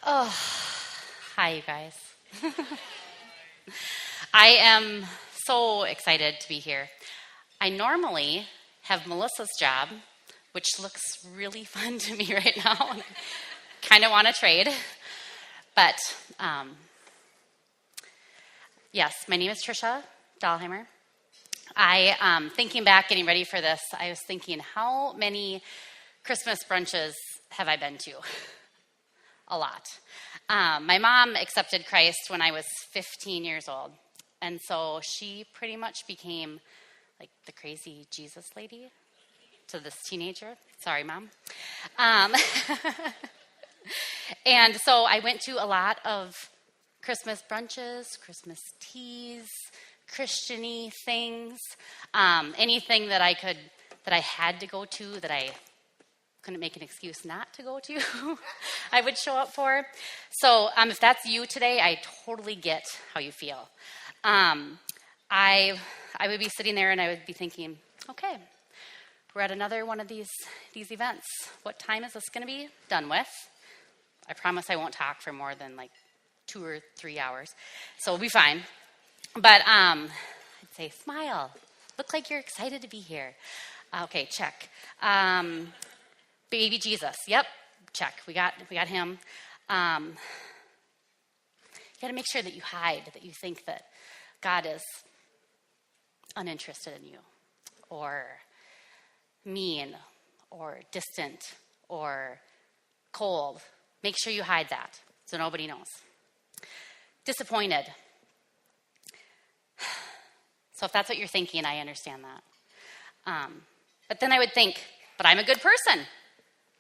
Oh, hi, you guys. I am so excited to be here. I normally have Melissa's job, which looks really fun to me right now. Kind of want to trade. But yes, my name is Trisha Dahlheimer. Thinking back, getting ready for this, I was thinking, how many Christmas brunches have I been to? A lot. My mom accepted Christ when I was 15 years old. And so she pretty much became like the crazy Jesus lady to this teenager. Sorry, Mom. And so I went to a lot of Christmas brunches, Christmas teas, Christian-y things, anything that I had to go to that I couldn't make an excuse not to go to, I would show up for. So if that's you today, I totally get how you feel. I would be sitting there and I would be thinking, okay, we're at another one of these events. What time is this going to be done with? I promise I won't talk for more than like 2 or 3 hours. So we'll be fine. But I'd say, smile. Look like you're excited to be here. Okay, check. Baby Jesus. Yep, check. We got him. You got to make sure that you hide, that you think that God is uninterested in you, or mean, or distant, or cold. Make sure you hide that so nobody knows. Disappointed. So if that's what you're thinking, I understand that. But then I would think, but I'm a good person,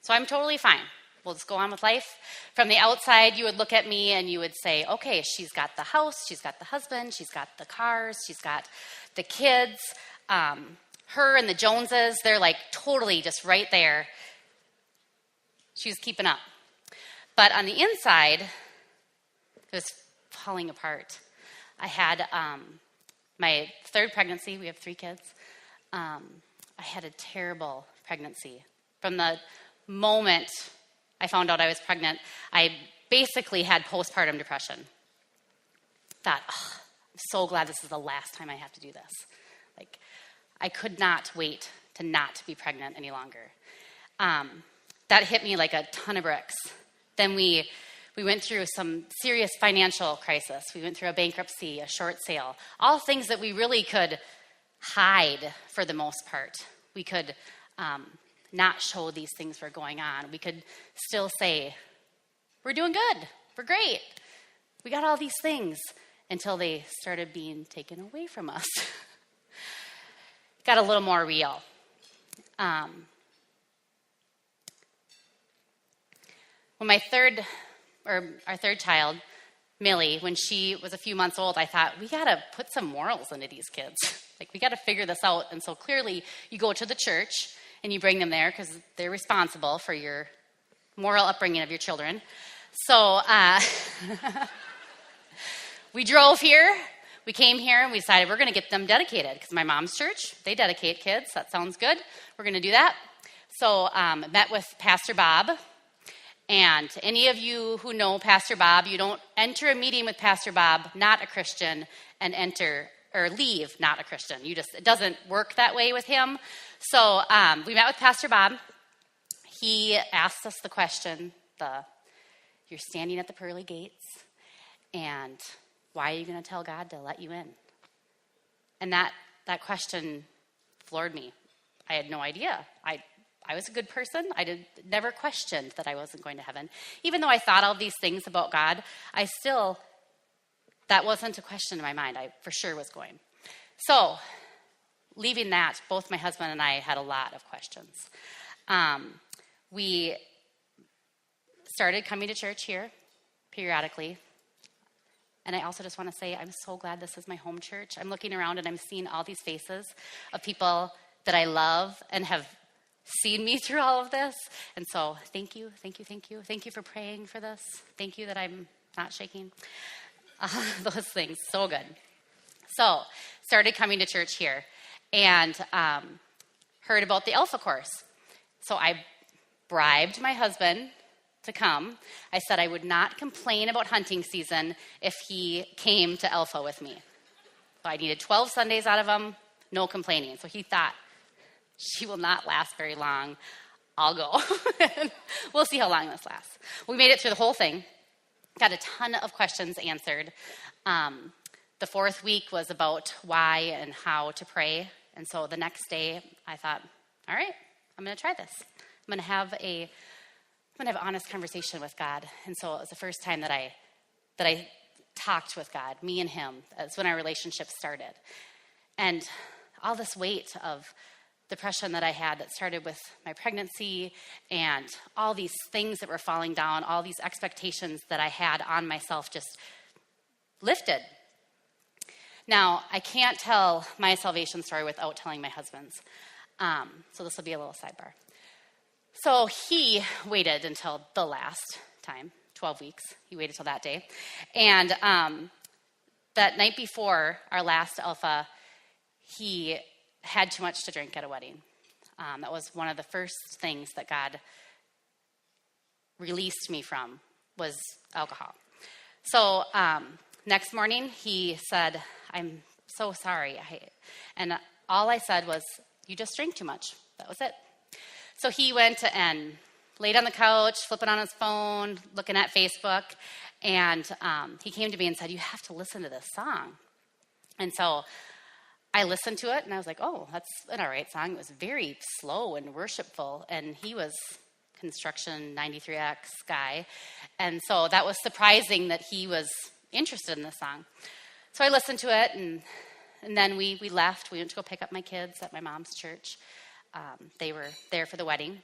so I'm totally fine. We'll just go on with life. From the outside, you would look at me and you would say, okay, she's got the house, she's got the husband, she's got the cars, she's got the kids. Her and the Joneses, they're like totally just right there. She was keeping up. But on the inside, it was falling apart. I had my third pregnancy. We have 3 kids. I had a terrible pregnancy. From the moment I found out I was pregnant, I basically had postpartum depression. Thought, oh, I'm so glad this is the last time I have to do this. Like, I could not wait to not be pregnant any longer. That hit me like a ton of bricks. Then we went through some serious financial crisis. We went through a bankruptcy, a short sale, all things that we really could hide for the most part. We could not show these things were going on. We could still say, we're doing good, we're great. We got all these things until they started being taken away from us. Got a little more real. When our third child, Millie, when she was a few months old, I thought, we got to put some morals into these kids. Like, we got to figure this out. And so clearly, you go to the church and you bring them there because they're responsible for your moral upbringing of your children. So we drove here. We came here and we decided we're going to get them dedicated because my mom's church, they dedicate kids. That sounds good. We're going to do that. So met with Pastor Bob. And any of you who know Pastor Bob, you don't enter a meeting with Pastor Bob, not a Christian, and enter or leave not a Christian. It doesn't work that way with him. So we met with Pastor Bob. He asked us the question, you're standing at the pearly gates, and why are you going to tell God to let you in? And that question floored me. I had no idea. I was a good person. I never questioned that I wasn't going to heaven. Even though I thought all these things about God, that wasn't a question in my mind. I for sure was going. So, leaving that, both my husband and I had a lot of questions. We started coming to church here periodically. And I also just want to say, I'm so glad this is my home church. I'm looking around and I'm seeing all these faces of people that I love and have seen me through all of this. And so thank you. Thank you for praying for this. Thank you that I'm not shaking. Those things, so good. So started coming to church here and heard about the Alpha course. So I bribed my husband to come, I said I would not complain about hunting season if he came to Alpha with me. So I needed 12 Sundays out of him, no complaining. So he thought, she will not last very long. I'll go. We'll see how long this lasts. We made it through the whole thing. Got a ton of questions answered. The fourth week was about why and how to pray. And so the next day, I thought, all right, I'm going to try this. I'm going to have an honest conversation with God. And so it was the first time that I talked with God, me and him. That's when our relationship started. And all this weight of depression that I had that started with my pregnancy and all these things that were falling down, all these expectations that I had on myself just lifted. Now, I can't tell my salvation story without telling my husband's. So this will be a little sidebar. So he waited until the last time, 12 weeks. He waited till that day. And that night before our last Alpha, he had too much to drink at a wedding. That was one of the first things that God released me from was alcohol. So next morning, he said, I'm so sorry. And all I said was, you just drank too much. That was it. So he went and laid on the couch, flipping on his phone, looking at Facebook, and he came to me and said, you have to listen to this song. And so I listened to it, and I was like, oh, that's an all right song. It was very slow and worshipful, and he was construction 93X guy. And so that was surprising that he was interested in this song. So I listened to it, and then we left. We went to go pick up my kids at my mom's church. They were there for the wedding.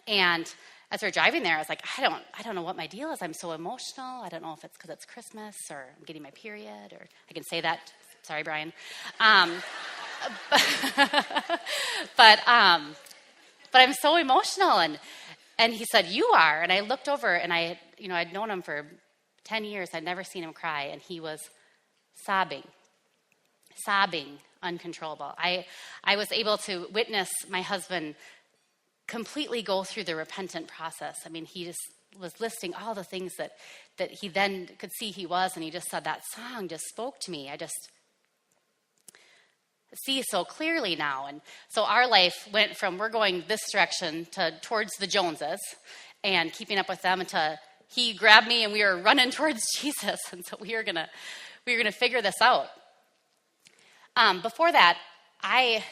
And as we were driving there, I was like, I don't know what my deal is. I'm so emotional. I don't know if it's because it's Christmas or I'm getting my period, or I can say that. Sorry, Brian. But I'm so emotional. And he said, you are. And I looked over, and I'd known him for 10 years. I'd never seen him cry. And he was sobbing uncontrollable. I was able to witness my husband completely go through the repentant process. I mean, he just was listing all the things that he then could see he was, and he just said, that song just spoke to me. I just see so clearly now. And so our life went from we're going this direction towards the Joneses and keeping up with them until he grabbed me and we were running towards Jesus. And so we were gonna figure this out. Before that, I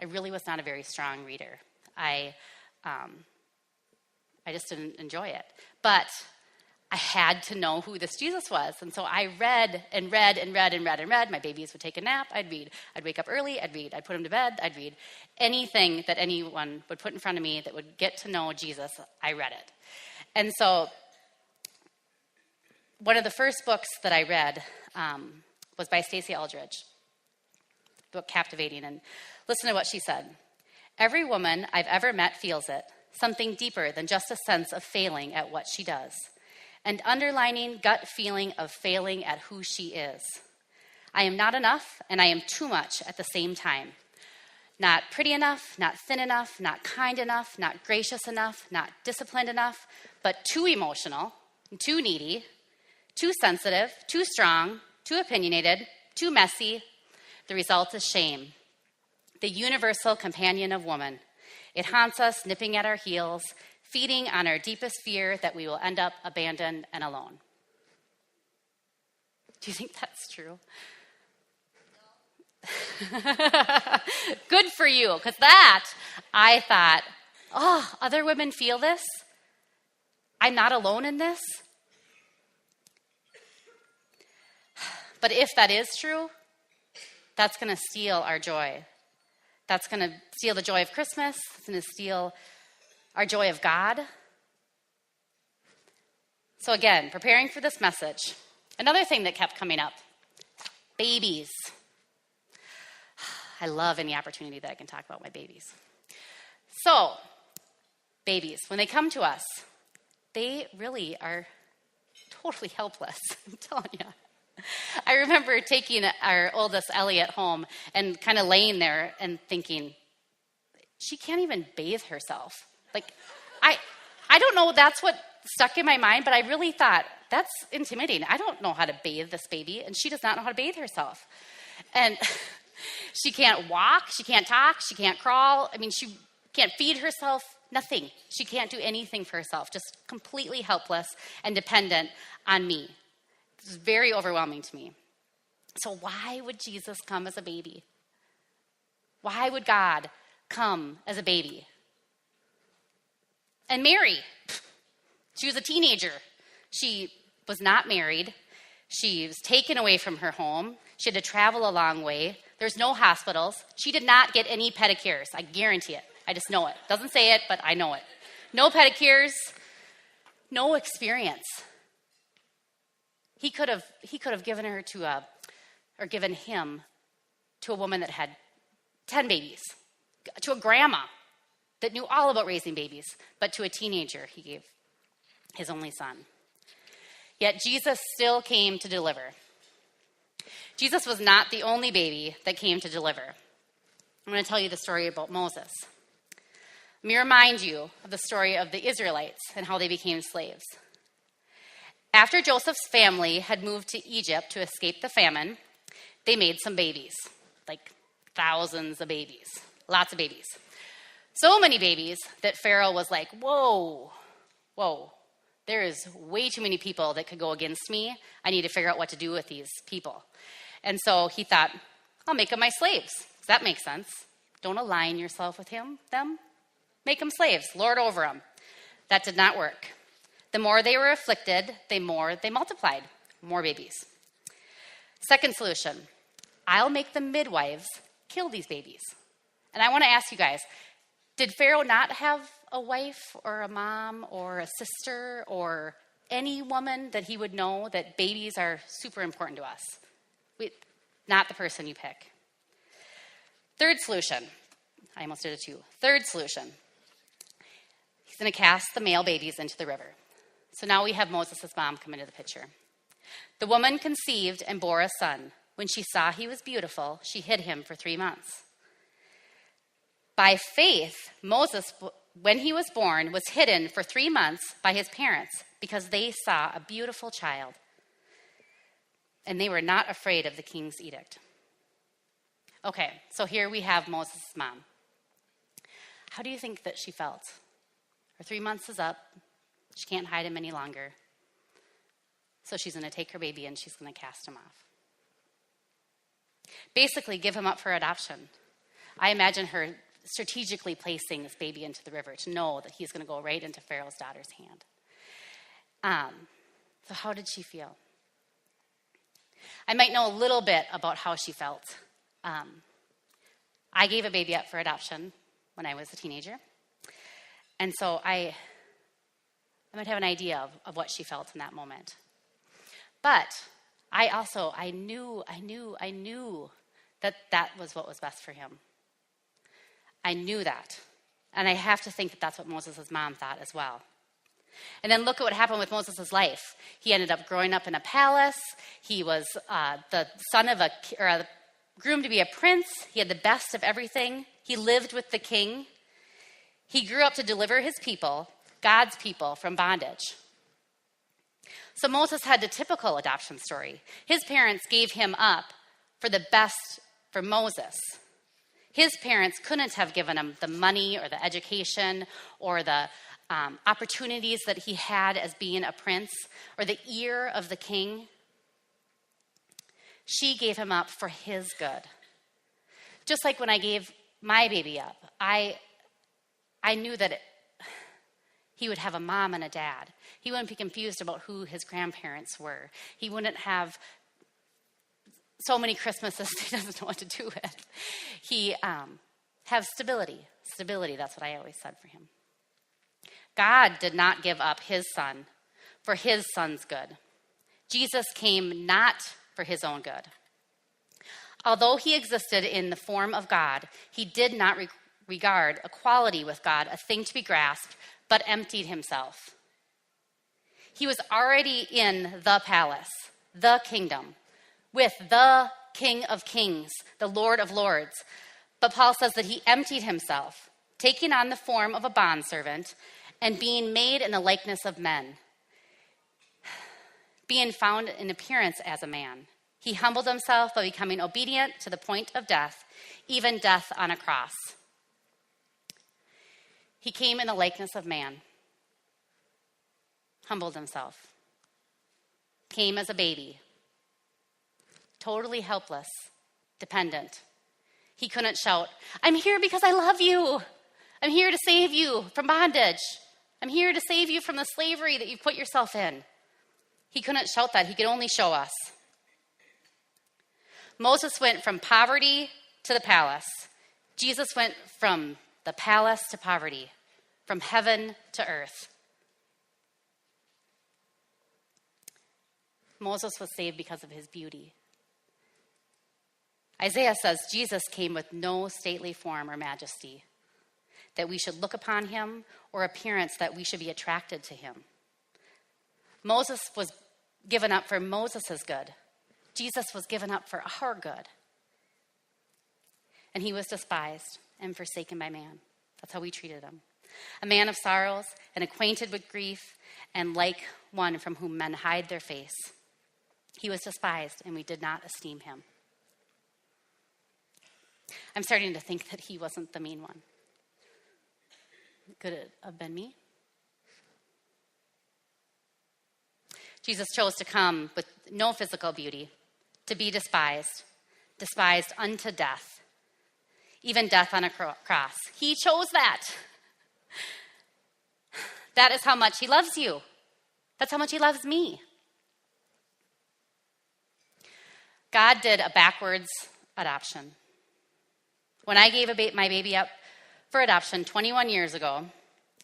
really was not a very strong reader. I just didn't enjoy it. But I had to know who this Jesus was. And so I read and read and read and read and read. My babies would take a nap. I'd read. I'd wake up early. I'd read. I'd put them to bed. I'd read. Anything that anyone would put in front of me that would get to know Jesus, I read it. And so one of the first books that I read was by Stacey Aldridge, the book Captivating. And listen to what she said. Every woman I've ever met feels it, something deeper than just a sense of failing at what she does. An underlining gut feeling of failing at who she is. I am not enough, and I am too much at the same time. Not pretty enough, not thin enough, not kind enough, not gracious enough, not disciplined enough, but too emotional, too needy, too sensitive, too strong, too opinionated, too messy. The result is shame. The universal companion of woman. It haunts us, nipping at our heels, feeding on our deepest fear that we will end up abandoned and alone. Do you think that's true? Good for you, because that, I thought, oh, other women feel this? I'm not alone in this? But if that is true, that's going to steal our joy. That's going to steal the joy of Christmas. It's going to steal our joy of God. So again, preparing for this message, another thing that kept coming up, babies. I love any opportunity that I can talk about my babies. So, babies, when they come to us, they really are totally helpless, I'm telling you. I remember taking our oldest, Elliot, home and kind of laying there and thinking, she can't even bathe herself. Like, I don't know, that's what stuck in my mind, but I really thought, that's intimidating. I don't know how to bathe this baby, and she does not know how to bathe herself. And she can't walk, she can't talk, she can't crawl. I mean, she can't feed herself, nothing. She can't do anything for herself, just completely helpless and dependent on me. It was very overwhelming to me. So why would Jesus come as a baby? Why would God come as a baby? And Mary, she was a teenager. She was not married. She was taken away from her home. She had to travel a long way. There's no hospitals. She did not get any pedicures. I guarantee it. I just know it. Doesn't say it, but I know it. No pedicures, no experience. He could have given her given him to a woman that had 10 babies, to a grandma that knew all about raising babies, but to a teenager, he gave his only son. Yet Jesus still came to deliver. Jesus was not the only baby that came to deliver. I'm going to tell you the story about Moses. Let me remind you of the story of the Israelites and how they became slaves. After Joseph's family had moved to Egypt to escape the famine, they made some babies, like thousands of babies, lots of babies. So many babies that Pharaoh was like, whoa, there is way too many people that could go against me. I need to figure out what to do with these people. And so he thought, I'll make them my slaves. Does that make sense? Don't align yourself with them. Make them slaves, lord over them. That did not work. The more they were afflicted, the more they multiplied, more babies. Second solution, I'll make the midwives kill these babies. And I want to ask you guys, did Pharaoh not have a wife or a mom or a sister or any woman that he would know that babies are super important to us? Not the person you pick. Third solution. I almost did it too. Third solution. He's going to cast the male babies into the river. So now we have Moses' mom come into the picture. The woman conceived and bore a son. When she saw he was beautiful, she hid him for 3 months. By faith, Moses, when he was born, was hidden for 3 months by his parents because they saw a beautiful child. And they were not afraid of the king's edict. Okay, so here we have Moses' mom. How do you think that she felt? Her 3 months is up. She can't hide him any longer. So she's going to take her baby and she's going to cast him off. Basically, give him up for adoption. I imagine her strategically placing this baby into the river to know that he's going to go right into Pharaoh's daughter's hand. So how did she feel? I might know a little bit about how she felt. I gave a baby up for adoption when I was a teenager. And so I might have an idea of what she felt in that moment. But I knew that was what was best for him. I knew that. And I have to think that that's what Moses' mom thought as well. And then look at what happened with Moses' life. He ended up growing up in a palace. He was the son of a groomed to be a prince. He had the best of everything. He lived with the king. He grew up to deliver his people, God's people, from bondage. So Moses had the typical adoption story. His parents gave him up for the best for Moses. His parents couldn't have given him the money or the education or the opportunities that he had as being a prince or the ear of the king. She gave him up for his good. Just like when I gave my baby up, I knew that he would have a mom and a dad. He wouldn't be confused about who his grandparents were. He wouldn't have so many Christmases he doesn't know what to do with. He have stability. Stability, that's what I always said for him. God did not give up his son for his son's good. Jesus came not for his own good. Although he existed in the form of God, he did not regard equality with God a thing to be grasped, but emptied himself. He was already in the palace, the kingdom, with the King of Kings, the Lord of Lords. But Paul says that he emptied himself, taking on the form of a bondservant and being made in the likeness of men, being found in appearance as a man, he humbled himself by becoming obedient to the point of death, even death on a cross. He came in the likeness of man, humbled himself, came as a baby, totally helpless, dependent. He couldn't shout, "I'm here because I love you. I'm here to save you from bondage. I'm here to save you from the slavery that you've put yourself in." He couldn't shout that. He could only show us. Moses went from poverty to the palace. Jesus went from the palace to poverty, from heaven to earth. Moses was saved because of his beauty. Isaiah says Jesus came with no stately form or majesty, that we should look upon him, or appearance that we should be attracted to him. Moses was given up for Moses' good. Jesus was given up for our good. And he was despised and forsaken by man. That's how we treated him. A man of sorrows and acquainted with grief, and like one from whom men hide their face. He was despised, and we did not esteem him. I'm starting to think that he wasn't the mean one. Could it have been me? Jesus chose to come with no physical beauty, to be despised, despised unto death, even death on a cross. He chose that. That is how much he loves you. That's how much he loves me. God did a backwards adoption. When I gave my baby up for adoption 21 years ago,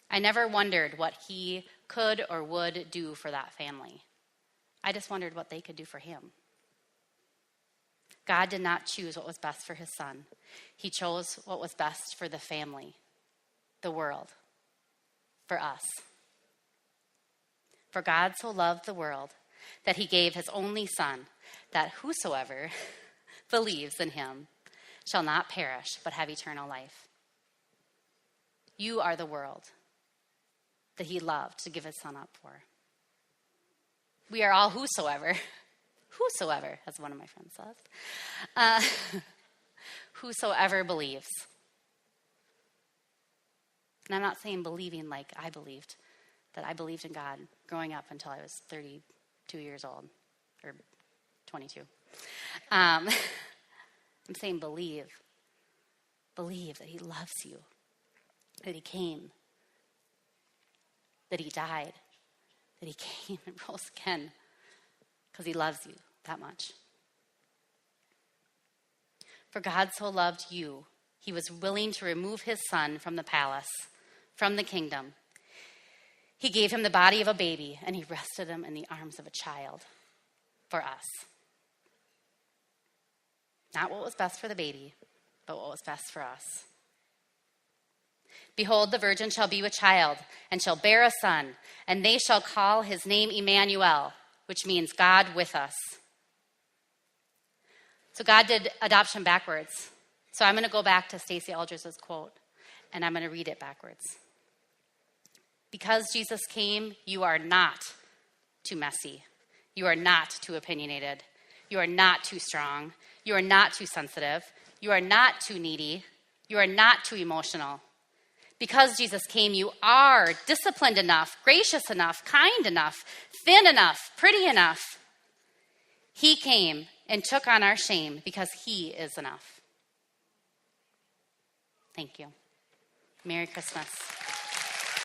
I never wondered what he could or would do for that family. I just wondered what they could do for him. God did not choose what was best for his son. He chose what was best for the family, the world, for us. For God so loved the world that he gave his only son, that whosoever believes in him shall not perish, but have eternal life. You are the world that he loved to give his son up for. We are all whosoever, as one of my friends says, whosoever believes. And I'm not saying believing like I believed, that I believed in God growing up until I was 32 years old, or 22. I'm saying believe that he loves you, that he came, that he died, that he came and rose again because he loves you that much. For God so loved you, he was willing to remove his son from the palace, from the kingdom. He gave him the body of a baby, and he rested him in the arms of a child for us. Not what was best for the baby, but what was best for us. Behold, the virgin shall be with child, and shall bear a son, and they shall call his name Emmanuel, which means God with us. So God did adoption backwards. So I'm going to go back to Stacey Aldridge's quote, and I'm going to read it backwards. Because Jesus came, you are not too messy. You are not too opinionated. You are not too strong. You are not too sensitive. You are not too needy. You are not too emotional. Because Jesus came, you are disciplined enough, gracious enough, kind enough, thin enough, pretty enough. He came and took on our shame because he is enough. Thank you. Merry Christmas.